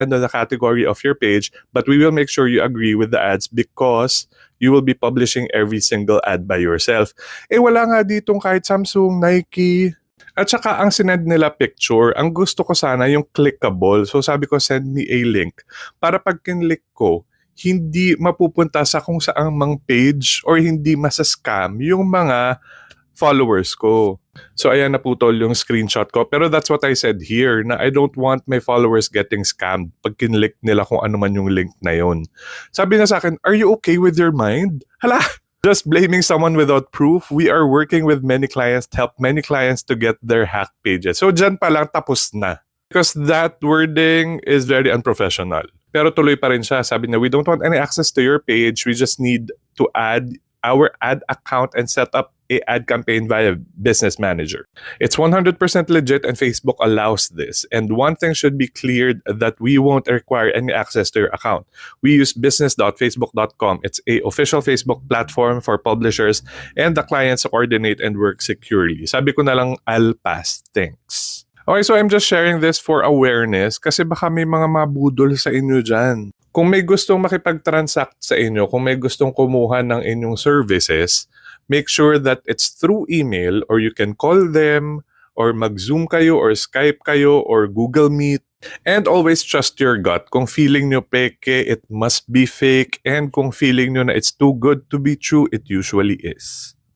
under the category of your page, but we will make sure you agree with the ads because you will be publishing every single ad by yourself. Wala nga ditong kahit Samsung, Nike, at saka ang sinend nila picture, ang gusto ko sana yung clickable. So sabi ko, send me a link para pag kinlik ko, hindi mapupunta sa kung saang mang page or hindi masascam yung mga followers ko. So ayan, naputol yung screenshot ko. Pero that's what I said here, na I don't want my followers getting scammed pag kinlik nila kung ano man yung link na yun. Sabi na sa akin, are you okay with your mind? Hala! Just blaming someone without proof. We are working with many clients to help many clients to get their hacked pages. So dyan pa lang tapos na. Because that wording is very unprofessional. Pero tuloy pa rin siya. Sabi na, we don't want any access to your page. We just need to add our ad account and set up a ad campaign via Business Manager. It's 100% legit and Facebook allows this. And one thing should be cleared that we won't require any access to your account. We use business.facebook.com. It's a official Facebook platform for publishers and the clients to coordinate and work securely. Sabi ko na lang, I'll pass. Thanks. Okay, so I'm just sharing this for awareness kasi baka may mga mabudol sa inyo dyan. Kung may gustong makipag-transact sa inyo, kung may gustong kumuha ng inyong services, make sure that it's through email or you can call them or mag-Zoom kayo or Skype kayo or Google Meet. And always trust your gut. Kung feeling nyo peke, it must be fake. And kung feeling nyo na it's too good to be true, it usually is.